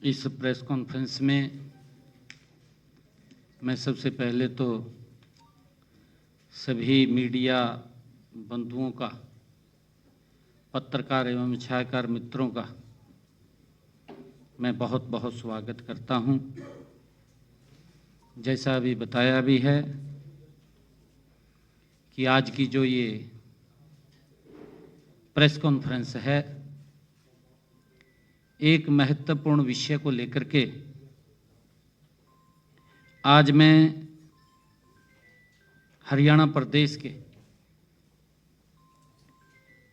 इस press conference में मैं सबसे पहले तो सभी मीडिया बंधुओं का, पत्रकार एवं छायाकार मित्रों का मैं बहुत बहुत स्वागत करता हूं। जैसा अभी बताया भी है कि आज की जो ये प्रेस कॉन्फ्रेंस है, एक महत्वपूर्ण विषय को लेकर के आज मैं हरियाणा प्रदेश के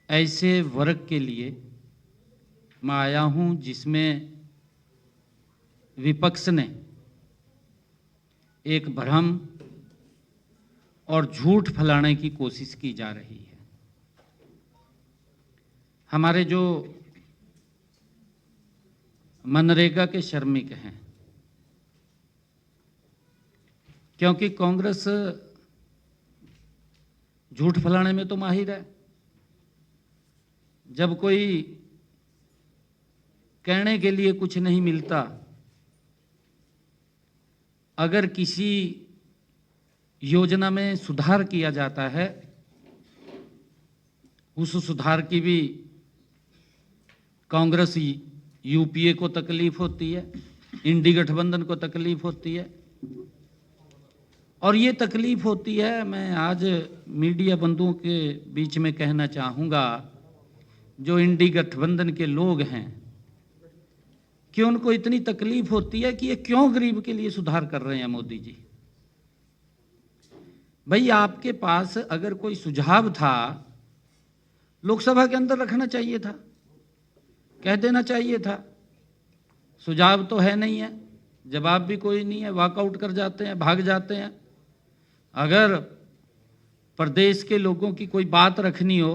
ऐसे वर्ग के लिए मैं आया हूं जिसमें विपक्ष ने एक भ्रम और झूठ फैलाने की कोशिश की जा रही है। हमारे जो मनरेगा के श्रमिक हैं, क्योंकि कांग्रेस झूठ फैलाने में तो माहिर है। जब कोई कहने के लिए कुछ नहीं मिलता, अगर किसी योजना में सुधार किया जाता है, उस सुधार की भी कांग्रेस यूपीए को तकलीफ होती है, इंडी गठबंधन को तकलीफ होती है और ये तकलीफ होती है। मैं आज मीडिया बंधुओं के बीच में कहना चाहूँगा, जो इंडी गठबंधन के लोग हैं, कि उनको इतनी तकलीफ होती है कि ये क्यों गरीब के लिए सुधार कर रहे हैं मोदी जी। भाई, आपके पास अगर कोई सुझाव था, लोकसभा के अंदर रखना चाहिए था, कह देना चाहिए था। सुझाव तो है नहीं है, जवाब भी कोई नहीं है, वॉकआउट कर जाते हैं, भाग जाते हैं। अगर प्रदेश के लोगों की कोई बात रखनी हो,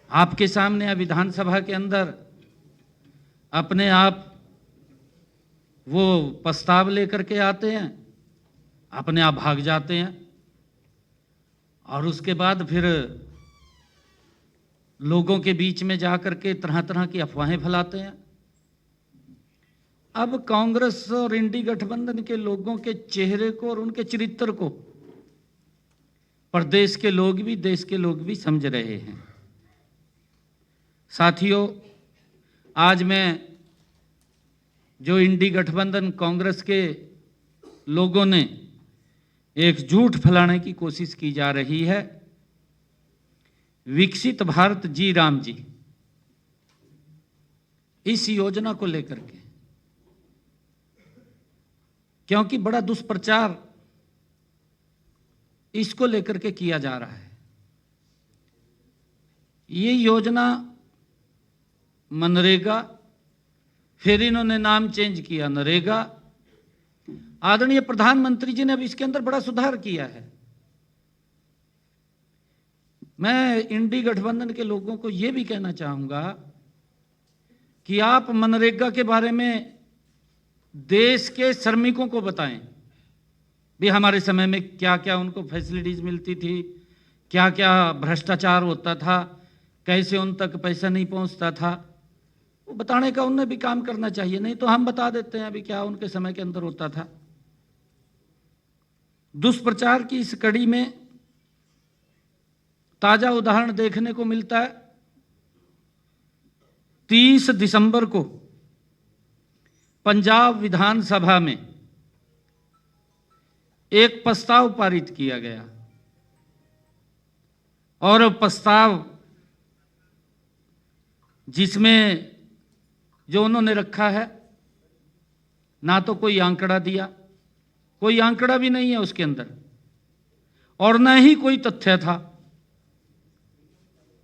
आपके सामने या विधानसभा के अंदर अपने आप वो प्रस्ताव लेकर के आते हैं, अपने आप भाग जाते हैं और उसके बाद फिर लोगों के बीच में जाकर के तरह तरह की अफवाहें फैलाते हैं। अब कांग्रेस और इंडी गठबंधन के लोगों के चेहरे को और उनके चरित्र को प्रदेश के लोग भी, देश के लोग भी समझ रहे हैं। साथियों, आज मैं जो इंडी गठबंधन कांग्रेस के लोगों ने एक झूठ फैलाने की कोशिश की जा रही है, विकसित भारत जी राम जी, इस योजना को लेकर के, क्योंकि बड़ा दुष्प्रचार इसको लेकर के किया जा रहा है। ये योजना मनरेगा, फिर इन्होंने नाम चेंज किया नरेगा। आदरणीय प्रधानमंत्री जी ने अब इसके अंदर बड़ा सुधार किया है। मैं इंडी गठबंधन के लोगों को यह भी कहना चाहूंगा कि आप मनरेगा के बारे में देश के श्रमिकों को बताएं भी हमारे समय में क्या क्या उनको फैसिलिटीज मिलती थी, क्या क्या भ्रष्टाचार होता था, कैसे उन तक पैसा नहीं पहुंचता था। वो बताने का उन्हें भी काम करना चाहिए, नहीं तो हम बता देते हैं अभी क्या उनके समय के अंदर होता था। दुष्प्रचार की इस कड़ी में ताजा उदाहरण देखने को मिलता है। 30 दिसंबर को पंजाब विधानसभा में एक प्रस्ताव पारित किया गया और प्रस्ताव जिसमें जो उन्होंने रखा है, ना तो कोई आंकड़ा दिया, कोई आंकड़ा भी नहीं है उसके अंदर, और न ही कोई तथ्य था।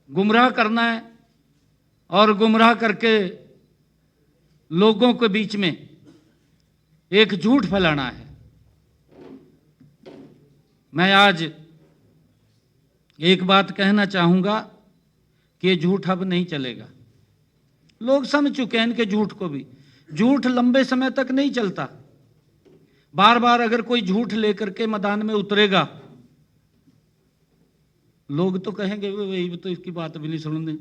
गुमराह करना है और गुमराह करके लोगों के बीच में एक झूठ फैलाना है। मैं आज एक बात कहना चाहूंगा कि ये झूठ अब नहीं चलेगा। लोग समझ चुके हैं इनके झूठ को भी। झूठ लंबे समय तक नहीं चलता। बार बार अगर कोई झूठ लेकर के मैदान में उतरेगा, लोग तो कहेंगे वही तो इसकी बात भी नहीं सुनने।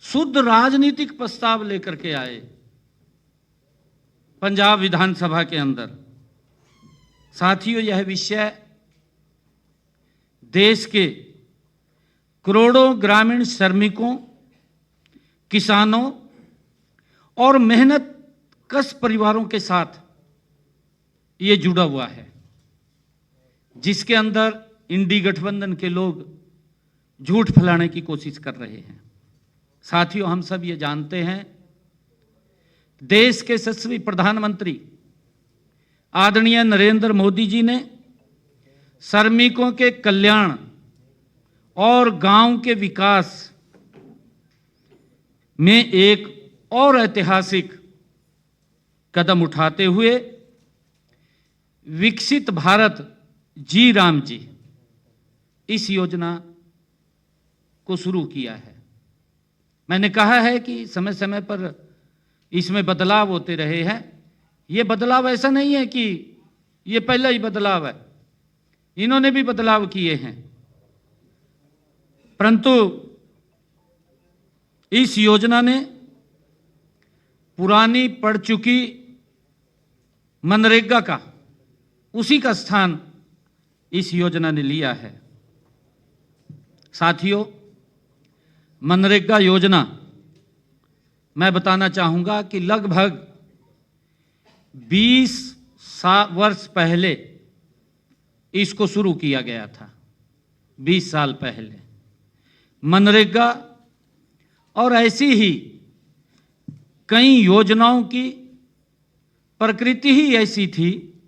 शुद्ध राजनीतिक प्रस्ताव लेकर के आए, पंजाब विधानसभा के अंदर। साथियों, यह विषय देश के करोड़ों ग्रामीण श्रमिकों, किसानों और मेहनत कश परिवारों के साथ ये जुड़ा हुआ है, जिसके अंदर इंडी गठबंधन के लोग झूठ फैलाने की कोशिश कर रहे हैं। साथियों, हम सब ये जानते हैं, देश के यशस्वी प्रधानमंत्री आदरणीय नरेंद्र मोदी जी ने श्रमिकों के कल्याण और गांव के विकास में एक और ऐतिहासिक कदम उठाते हुए विकसित भारत जी राम जी इस योजना को शुरू किया है। मैंने कहा है कि समय समय पर इसमें बदलाव होते रहे हैं। ये बदलाव ऐसा नहीं है कि ये पहला ही बदलाव है, इन्होंने भी बदलाव किए हैं, परंतु इस योजना ने पुरानी पड़ चुकी मनरेगा का उसी का स्थान इस योजना ने लिया है। साथियों, मनरेगा योजना मैं बताना चाहूंगा कि लगभग 20 वर्ष पहले इसको शुरू किया गया था। 20 साल पहले मनरेगा और ऐसी ही कई योजनाओं की प्रकृति ही ऐसी थी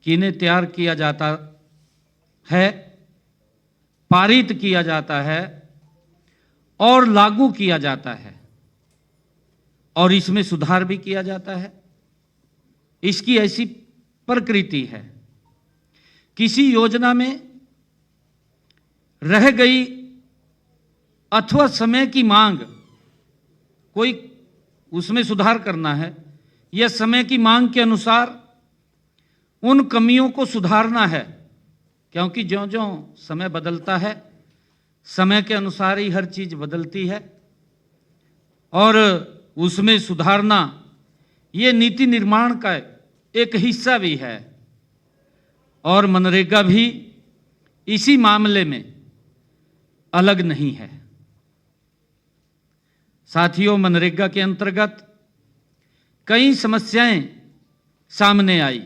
कि इन्हें तैयार किया जाता है, पारित किया जाता है और लागू किया जाता है और इसमें सुधार भी किया जाता है। इसकी ऐसी प्रकृति है। किसी योजना में रह गई अथवा समय की मांग, कोई उसमें सुधार करना है या समय की मांग के अनुसार उन कमियों को सुधारना है, क्योंकि ज्यों-ज्यों समय बदलता है, समय के अनुसार ही हर चीज बदलती है और उसमें सुधारना ये नीति निर्माण का एक हिस्सा भी है। और मनरेगा भी इसी मामले में अलग नहीं है। साथियों, मनरेगा के अंतर्गत कई समस्याएं सामने आई।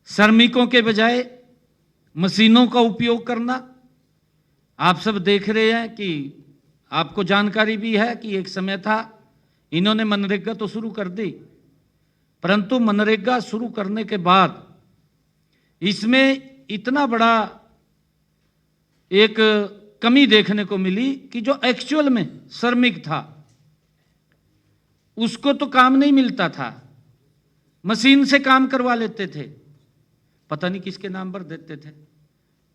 श्रमिकों के बजाय मशीनों का उपयोग करना, आप सब देख रहे हैं कि आपको जानकारी भी है कि एक समय था इन्होंने मनरेगा तो शुरू कर दी, परंतु मनरेगा शुरू करने के बाद इसमें इतना बड़ा एक कमी देखने को मिली कि जो एक्चुअल में श्रमिक था उसको तो काम नहीं मिलता था, मशीन से काम करवा लेते थे, पता नहीं किसके नाम पर देते थे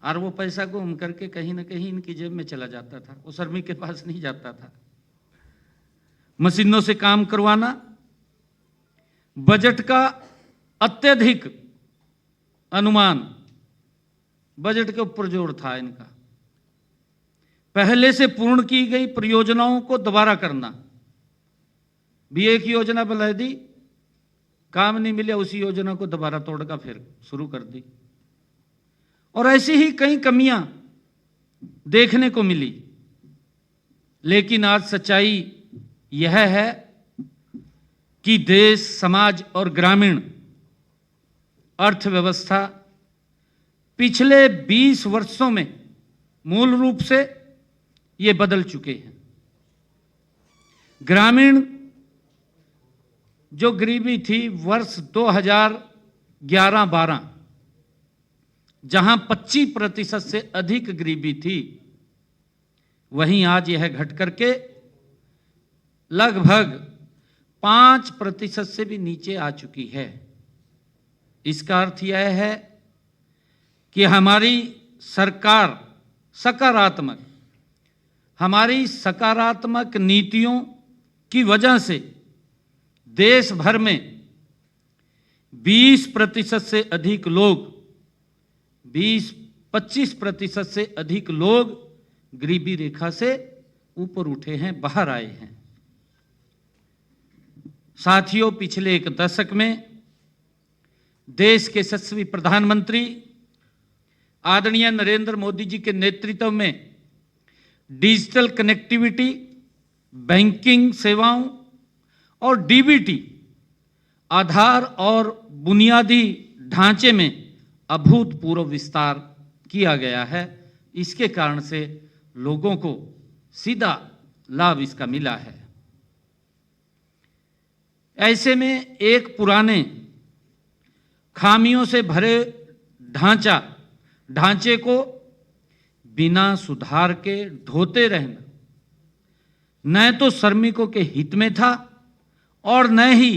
और वो पैसा घूम करके कहीं ना कहीं इनकी जेब में चला जाता था, वो श्रमिक के पास नहीं जाता था। मशीनों से काम करवाना, बजट का अत्यधिक अनुमान, बजट के ऊपर जोर था इनका। पहले से पूर्ण की गई परियोजनाओं को दोबारा करना, भी एक योजना बना दी, काम नहीं मिला, उसी योजना को दोबारा तोड़कर फिर शुरू कर दी। और ऐसी ही कई कमियां देखने को मिली। लेकिन आज सच्चाई यह है कि देश, समाज और ग्रामीण अर्थव्यवस्था पिछले 20 वर्षों में मूल रूप से ये बदल चुके हैं। ग्रामीण जो गरीबी थी वर्ष 2011-12, जहां 25% से अधिक गरीबी थी, वहीं आज यह घट करके लगभग 5% से भी नीचे आ चुकी है। इसका अर्थ यह है कि हमारी सरकार सकारात्मक नीतियों की वजह से देश भर में 20% से अधिक लोग, 20-25% से अधिक लोग गरीबी रेखा से ऊपर उठे हैं, बाहर आए हैं। साथियों, पिछले एक दशक में देश के यशस्वी प्रधानमंत्री आदरणीय नरेंद्र मोदी जी के नेतृत्व में डिजिटल कनेक्टिविटी, बैंकिंग सेवाओं और डीबीटी आधार और बुनियादी ढांचे में अभूतपूर्व विस्तार किया गया है। इसके कारण से लोगों को सीधा लाभ इसका मिला है। ऐसे में एक पुराने खामियों से भरे ढांचे को बिना सुधार के ढोते रहना न तो श्रमिकों के हित में था और न ही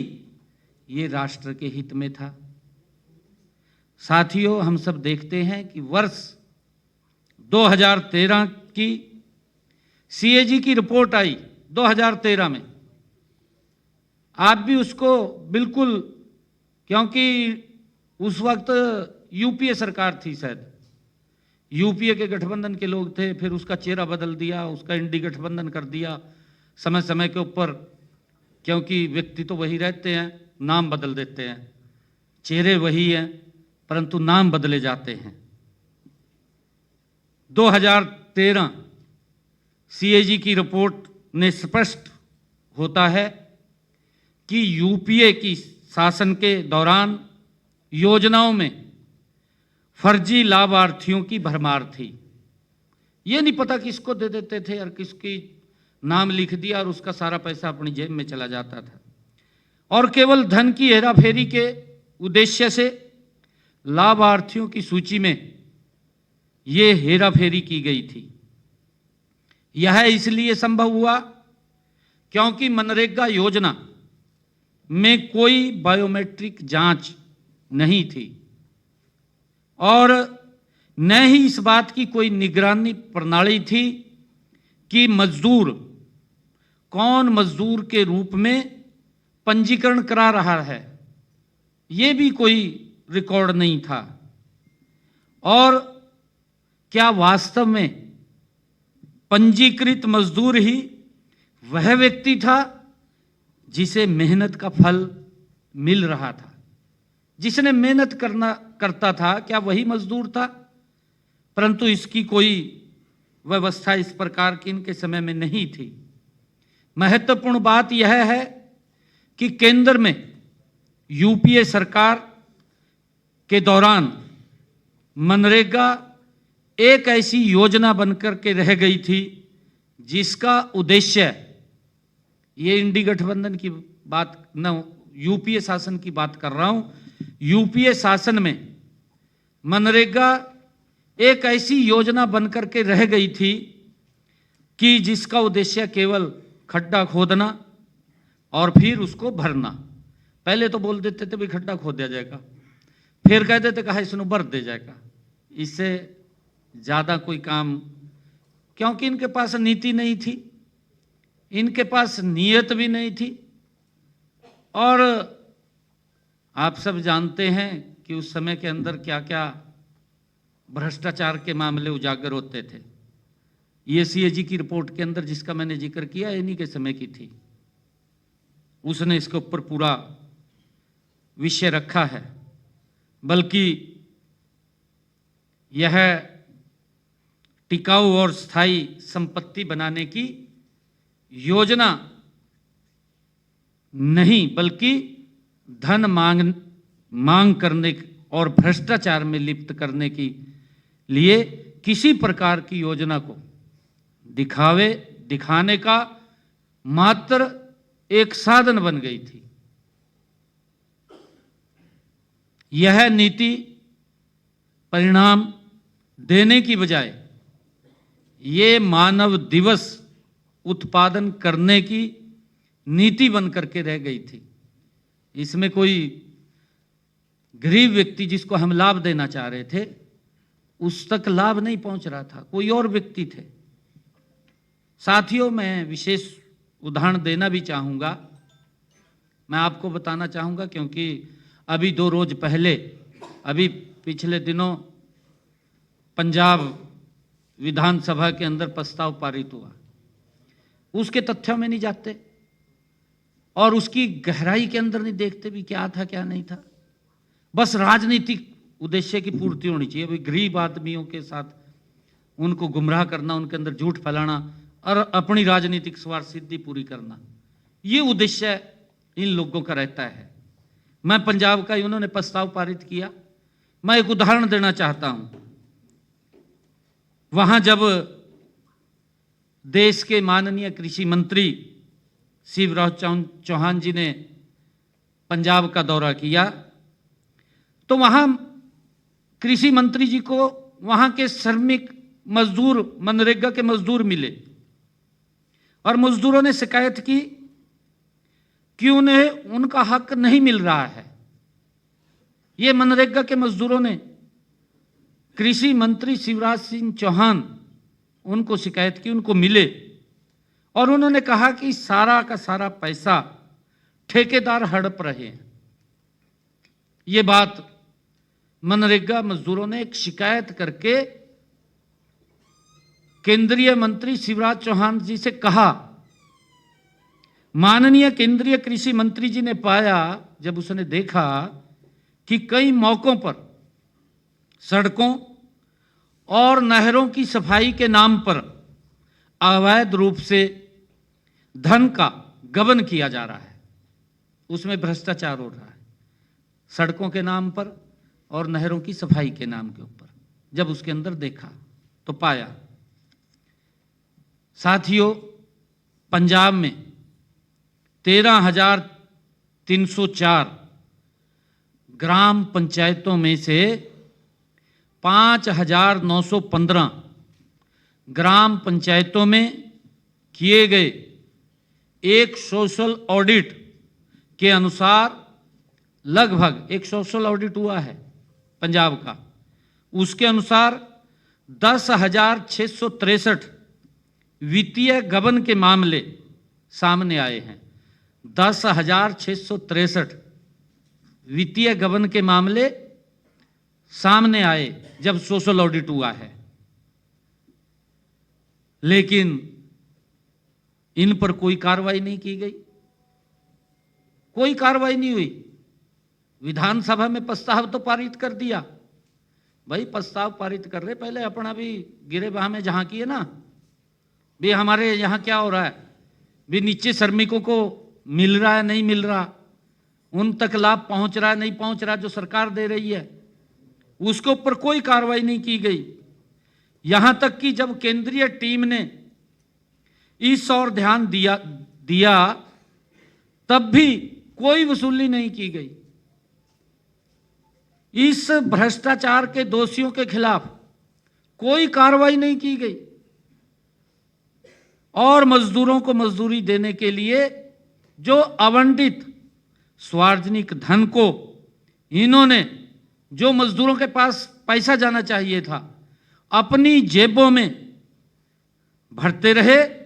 ये राष्ट्र के हित में था। साथियों, हम सब देखते हैं कि वर्ष 2013 की सीएजी की रिपोर्ट आई 2013 में। आप भी उसको बिल्कुल, क्योंकि उस वक्त यूपीए सरकार थी, शायद यूपीए के गठबंधन के लोग थे, फिर उसका चेहरा बदल दिया, उसका इंडी गठबंधन कर दिया समय समय के ऊपर, क्योंकि व्यक्ति तो वही रहते हैं, नाम बदल देते हैं, चेहरे वही हैं परंतु नाम बदले जाते हैं। 2013 सीएजी की रिपोर्ट ने स्पष्ट होता है कि यूपीए की शासन के दौरान योजनाओं में फर्जी लाभार्थियों की भरमार थी। ये नहीं पता किसको दे देते थे और किसकी नाम लिख दिया और उसका सारा पैसा अपनी जेब में चला जाता था, और केवल धन की हेराफेरी के उद्देश्य से लाभार्थियों की सूची में ये हेराफेरी की गई थी। यह इसलिए संभव हुआ क्योंकि मनरेगा योजना में कोई बायोमेट्रिक जांच नहीं थी और न ही इस बात की कोई निगरानी प्रणाली थी कि मजदूर कौन मजदूर के रूप में पंजीकरण करा रहा है, ये भी कोई रिकॉर्ड नहीं था। और क्या वास्तव में पंजीकृत मजदूर ही वह व्यक्ति था जिसे मेहनत का फल मिल रहा था? जिसने मेहनत करता था, क्या वही मजदूर था? परंतु इसकी कोई व्यवस्था इस प्रकार की इनके समय में नहीं थी। महत्वपूर्ण बात यह है कि केंद्र में यूपीए सरकार के दौरान मनरेगा एक ऐसी योजना बनकर के रह गई थी जिसका उद्देश्य, ये इंडी गठबंधन की बात न, यूपीए शासन की बात कर रहा हूं, यूपीए शासन में मनरेगा एक ऐसी योजना बनकर के रह गई थी कि जिसका उद्देश्य केवल खड्डा खोदना और फिर उसको भरना। पहले तो बोल देते थे भाई खड्डा खोद दिया जाएगा, फिर कह देते कहा इसको भर दे जाएगा। इससे ज़्यादा कोई काम, क्योंकि इनके पास नीति नहीं थी, इनके पास नीयत भी नहीं थी। और आप सब जानते हैं कि उस समय के अंदर क्या क्या भ्रष्टाचार के मामले उजागर होते थे। ये सीएजी की रिपोर्ट के अंदर जिसका मैंने जिक्र किया, इन्हीं के समय की थी। उसने इसके ऊपर पूरा विषय रखा है। बल्कि यह टिकाऊ और स्थायी संपत्ति बनाने की योजना नहीं, बल्कि धन मांग करने और भ्रष्टाचार में लिप्त करने के लिए किसी प्रकार की योजना को दिखाने का मात्र एक साधन बन गई थी। यह नीति परिणाम देने की बजाय ये मानव दिवस उत्पादन करने की नीति बन करके रह गई थी। इसमें कोई गरीब व्यक्ति जिसको हम लाभ देना चाह रहे थे उस तक लाभ नहीं पहुंच रहा था, कोई और व्यक्ति थे। साथियों, मैं विशेष उदाहरण देना भी चाहूँगा, मैं आपको बताना चाहूँगा, क्योंकि अभी 2 रोज पहले, अभी पिछले दिनों पंजाब विधानसभा के अंदर प्रस्ताव पारित हुआ। उसके तथ्यों में नहीं जाते और उसकी गहराई के अंदर नहीं देखते भी क्या था क्या नहीं था। बस राजनीतिक उद्देश्य की पूर्ति होनी चाहिए, भाई गरीब आदमियों के साथ उनको गुमराह करना, उनके अंदर झूठ फैलाना और अपनी राजनीतिक स्वार्थ सिद्धि पूरी करना, ये उद्देश्य इन लोगों का रहता है। मैं पंजाब का उन्होंने प्रस्ताव पारित किया, मैं एक उदाहरण देना चाहता हूं। वहां जब देश के माननीय कृषि मंत्री शिवराज चौहान जी ने पंजाब का दौरा किया, तो वहां कृषि मंत्री जी को वहां के श्रमिक मजदूर, मनरेगा के मजदूर मिले और मजदूरों ने शिकायत की कि उन्हें उनका हक नहीं मिल रहा है। ये मनरेगा के मजदूरों ने कृषि मंत्री शिवराज सिंह चौहान उनको शिकायत की, उनको मिले और उन्होंने कहा कि सारा का सारा पैसा ठेकेदार हड़प रहे हैं। ये बात मनरेगा मजदूरों ने एक शिकायत करके केंद्रीय मंत्री शिवराज चौहान जी से कहा। माननीय केंद्रीय कृषि मंत्री जी ने पाया, जब उसने देखा कि कई मौकों पर सड़कों और नहरों की सफाई के नाम पर अवैध रूप से धन का गबन किया जा रहा है, उसमें भ्रष्टाचार हो रहा है, सड़कों के नाम पर और नहरों की सफाई के नाम के ऊपर जब उसके अंदर देखा तो पाया। साथियों, पंजाब में 13,304 ग्राम पंचायतों में से 5,915 ग्राम पंचायतों में किए गए एक सोशल ऑडिट के अनुसार, लगभग एक सोशल ऑडिट हुआ है पंजाब का, उसके अनुसार 10,663 वित्तीय गबन के मामले सामने आए हैं। 10,663 वित्तीय गबन के मामले सामने आए जब सोशल ऑडिट हुआ है, लेकिन इन पर कोई कार्रवाई नहीं की गई, कोई कार्रवाई नहीं हुई। विधानसभा में प्रस्ताव तो पारित कर दिया, भाई प्रस्ताव पारित कर रहे, पहले अपना भी गिरे बाह में झांकिए ना, भी हमारे यहाँ क्या हो रहा है, भी नीचे श्रमिकों को मिल रहा है नहीं मिल रहा, उन तक लाभ पहुंच रहा है नहीं पहुंच रहा जो सरकार दे रही है, उसके ऊपर कोई कार्रवाई नहीं की गई। यहां तक कि जब केंद्रीय टीम ने इस ओर ध्यान दिया तब भी कोई वसूली नहीं की गई। इस भ्रष्टाचार के दोषियों के खिलाफ कोई कार्रवाई नहीं की गई और मजदूरों को मजदूरी देने के लिए जो आवंटित सार्वजनिक धन को इन्होंने, जो मजदूरों के पास पैसा जाना चाहिए था, अपनी जेबों में भरते रहे,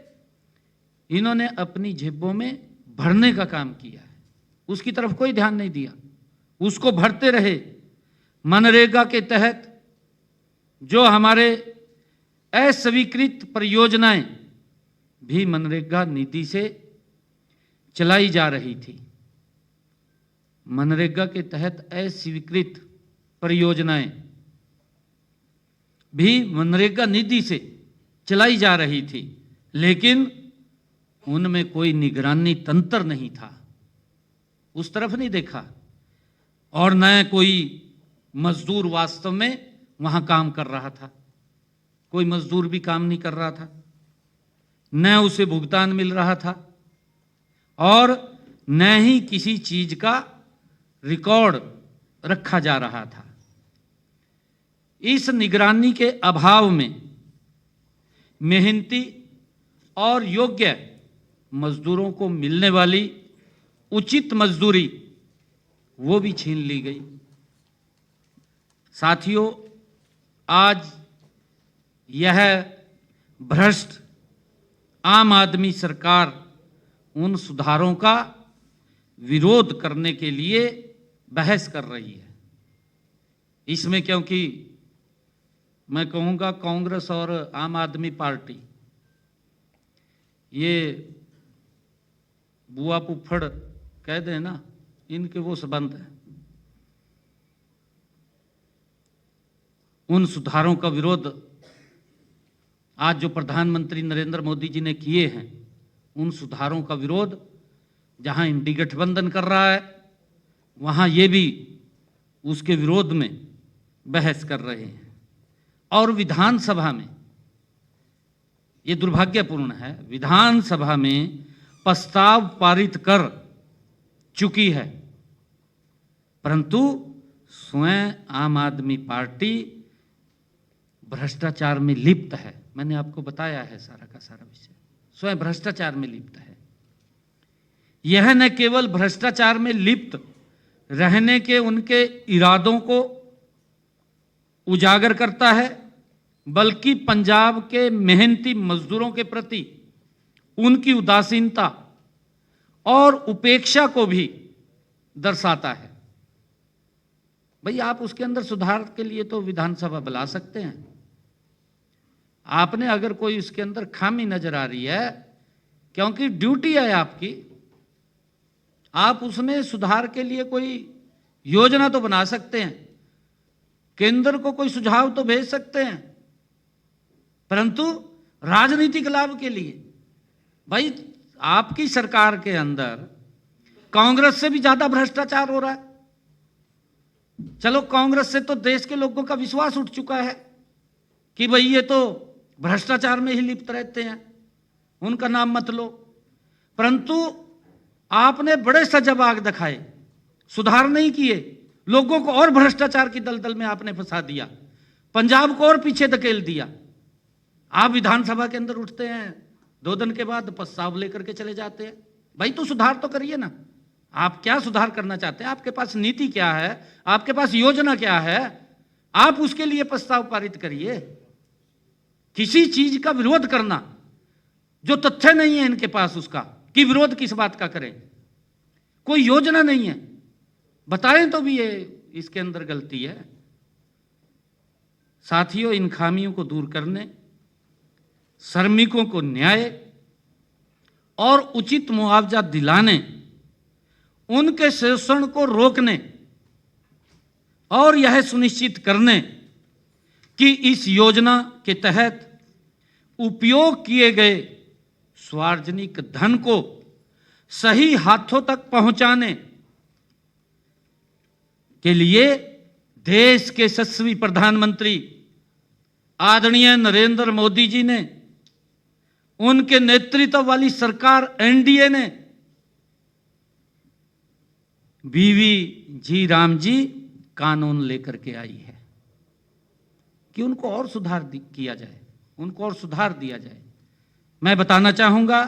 इन्होंने अपनी जेबों में भरने का काम किया है, उसकी तरफ कोई ध्यान नहीं दिया, उसको भरते रहे। मनरेगा के तहत जो हमारे अस्वीकृत परियोजनाएं भी मनरेगा निधि से चलाई जा रही थी। मनरेगा के तहत अस्वीकृत परियोजनाएं भी मनरेगा निधि से चलाई जा रही थी, लेकिन उनमें कोई निगरानी तंत्र नहीं था, उस तरफ नहीं देखा, और न कोई मजदूर वास्तव में वहां काम कर रहा था, कोई मजदूर भी काम नहीं कर रहा था, न उसे भुगतान मिल रहा था और न ही किसी चीज का रिकॉर्ड रखा जा रहा था। इस निगरानी के अभाव में मेहनती और योग्य मजदूरों को मिलने वाली उचित मजदूरी वो भी छीन ली गई। साथियों, आज यह भ्रष्ट आम आदमी सरकार उन सुधारों का विरोध करने के लिए बहस कर रही है। इसमें क्योंकि मैं कहूँगा कांग्रेस और आम आदमी पार्टी, ये बुआ फुफड़ कह दें ना इनके वो संबंध है। उन सुधारों का विरोध आज जो प्रधानमंत्री नरेंद्र मोदी जी ने किए हैं, उन सुधारों का विरोध जहां इंडी गठबंधन कर रहा है, वहां ये भी उसके विरोध में बहस कर रहे हैं। और विधानसभा में ये दुर्भाग्यपूर्ण है, विधानसभा में प्रस्ताव पारित कर चुकी है, परंतु स्वयं आम आदमी पार्टी भ्रष्टाचार में लिप्त है। मैंने आपको बताया है सारा का सारा विषय, स्वयं भ्रष्टाचार में लिप्त है। यह न केवल भ्रष्टाचार में लिप्त रहने के उनके इरादों को उजागर करता है, बल्कि पंजाब के मेहनती मजदूरों के प्रति उनकी उदासीनता और उपेक्षा को भी दर्शाता है। भाई आप उसके अंदर सुधार के लिए तो विधानसभा बुला सकते हैं। आपने अगर कोई उसके अंदर खामी नजर आ रही है, क्योंकि ड्यूटी है आपकी, आप उसमें सुधार के लिए कोई योजना तो बना सकते हैं, केंद्र को कोई सुझाव तो भेज सकते हैं, परंतु राजनीतिक लाभ के लिए भाई आपकी सरकार के अंदर कांग्रेस से भी ज्यादा भ्रष्टाचार हो रहा है। चलो कांग्रेस से तो देश के लोगों का विश्वास उठ चुका है कि भाई ये तो भ्रष्टाचार में ही लिप्त रहते हैं, उनका नाम मत लो, परंतु आपने बड़े सजग दिखाए, सुधार नहीं किए, लोगों को और भ्रष्टाचार की दलदल में आपने फंसा दिया, पंजाब को और पीछे धकेल दिया। आप विधानसभा के अंदर उठते हैं, 2 दिन के बाद प्रस्ताव लेकर के चले जाते हैं। भाई तो सुधार तो करिए ना, आप क्या सुधार करना चाहते हैं, आपके पास नीति क्या है, आपके पास योजना क्या है, आप उसके लिए प्रस्ताव पारित करिए। किसी चीज का विरोध करना जो तथ्य नहीं है इनके पास, उसका कि विरोध किस बात का करें, कोई योजना नहीं है, बताएं तो भी ये इसके अंदर गलती है। साथियों, इन खामियों को दूर करने, श्रमिकों को न्याय और उचित मुआवजा दिलाने, उनके शोषण को रोकने और यह सुनिश्चित करने कि इस योजना के तहत उपयोग किए गए सार्वजनिक धन को सही हाथों तक पहुंचाने के लिए देश के यशस्वी प्रधानमंत्री आदरणीय नरेंद्र मोदी जी ने, उनके नेतृत्व वाली सरकार एनडीए ने बीवी जी राम जी कानून लेकर के आई है कि उनको और सुधार किया जाए, उनको और सुधार दिया जाए। मैं बताना चाहूंगा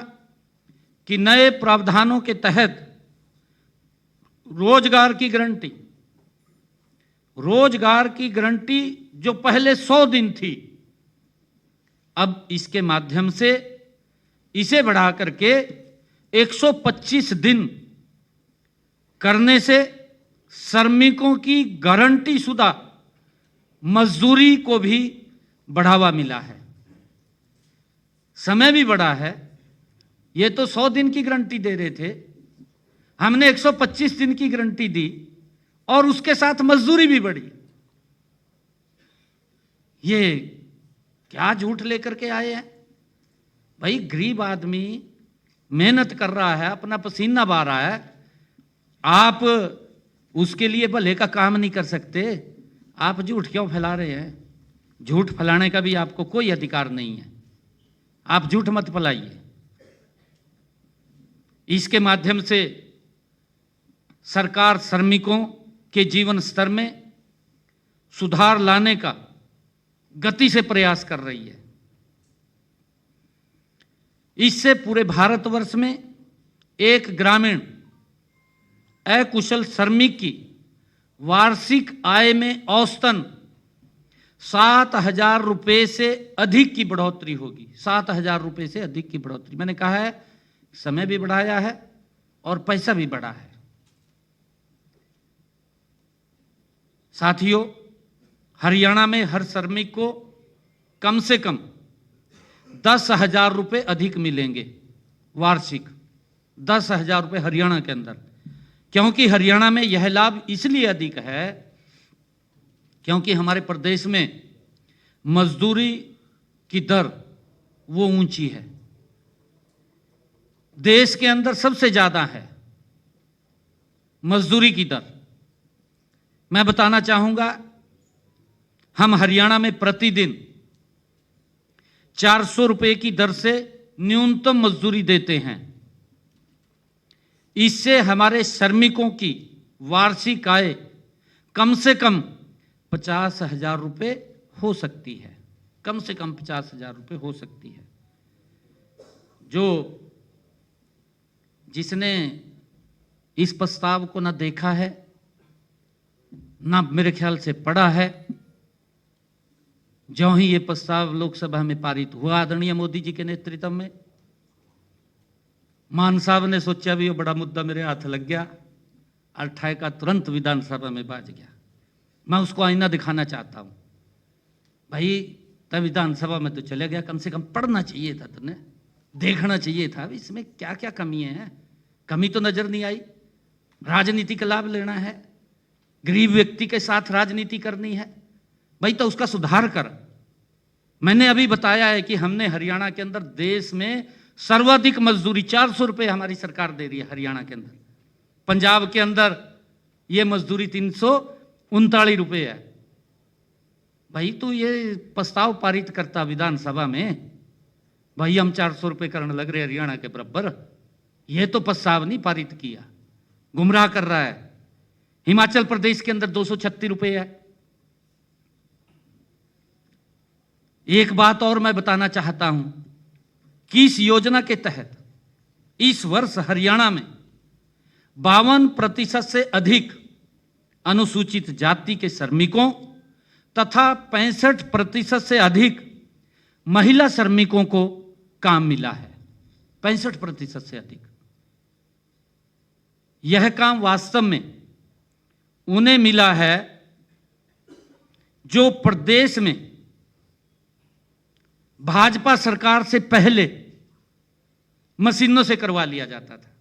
कि नए प्रावधानों के तहत रोजगार की गारंटी जो पहले 100 दिन थी, अब इसके माध्यम से इसे बढ़ा करके 125 दिन करने से श्रमिकों की गारंटी शुदा मजदूरी को भी बढ़ावा मिला है, समय भी बढ़ा है। ये तो 100 दिन की गारंटी दे रहे थे, हमने 125 दिन की गारंटी दी और उसके साथ मजदूरी भी बढ़ी। ये क्या झूठ लेकर के आए हैं भाई? गरीब आदमी मेहनत कर रहा है, अपना पसीना बहा रहा है, आप उसके लिए भले का काम नहीं कर सकते? आप झूठ क्यों फैला रहे हैं? झूठ फैलाने का भी आपको कोई अधिकार नहीं है, आप झूठ मत फैलाइए। इसके माध्यम से सरकार श्रमिकों के जीवन स्तर में सुधार लाने का गति से प्रयास कर रही है। इससे पूरे भारतवर्ष में एक ग्रामीण अकुशल श्रमिक की वार्षिक आय में औसतन 7,000 रुपये से अधिक की बढ़ोतरी होगी। 7,000 रुपये से अधिक की बढ़ोतरी, मैंने कहा है समय भी बढ़ाया है और पैसा भी बढ़ा है। साथियों, हरियाणा में हर श्रमिक को कम से कम 10,000 रुपये अधिक मिलेंगे वार्षिक, 10,000 रुपये हरियाणा के अंदर। क्योंकि हरियाणा में यह लाभ इसलिए अधिक है क्योंकि हमारे प्रदेश में मजदूरी की दर वो ऊंची है, देश के अंदर सबसे ज्यादा है मजदूरी की दर। मैं बताना चाहूंगा, हम हरियाणा में प्रतिदिन 400 रुपए की दर से न्यूनतम मजदूरी देते हैं। इससे हमारे श्रमिकों की वार्षिक आय कम से कम 50,000 रुपए हो सकती है, कम से कम 50,000 रुपए हो सकती है। जिसने इस प्रस्ताव को ना देखा है ना मेरे ख्याल से पढ़ा है, ज्यों ही ये प्रस्ताव लोकसभा में पारित हुआ आदरणीय मोदी जी के नेतृत्व में, मान साहब ने सोचा भी ये बड़ा मुद्दा मेरे हाथ लग गया, अठाई का तुरंत विधानसभा में बाज गया। मैं उसको आईना दिखाना चाहता हूं, भाई तब विधानसभा में तो चले गया, कम से कम पढ़ना चाहिए था, तुमने देखना चाहिए था इसमें क्या क्या कमी है। कमी तो नजर नहीं आई। राजनीति का लाभ लेना है, गरीब व्यक्ति के साथ राजनीति करनी है, भाई तो उसका सुधार कर। मैंने अभी बताया है कि हमने हरियाणा के अंदर देश में सर्वाधिक मजदूरी 400 रुपए हमारी सरकार दे रही है हरियाणा के अंदर। पंजाब के अंदर यह मजदूरी 339 रुपए है। भाई तू ये प्रस्ताव पारित करता विधानसभा में, भाई हम 400 रुपए करने लग रहे हरियाणा के बराबर, ये तो प्रस्ताव नहीं पारित किया, गुमराह कर रहा है। हिमाचल प्रदेश के अंदर 236 रुपए है। एक बात और मैं बताना चाहता हूं कि इस योजना के तहत इस वर्ष हरियाणा में 52% से अधिक अनुसूचित जाति के श्रमिकों तथा 65% से अधिक महिला श्रमिकों को काम मिला है। 65% से अधिक। यह काम वास्तव में उन्हें मिला है जो प्रदेश में भाजपा सरकार से पहले मशीनों से करवा लिया जाता था।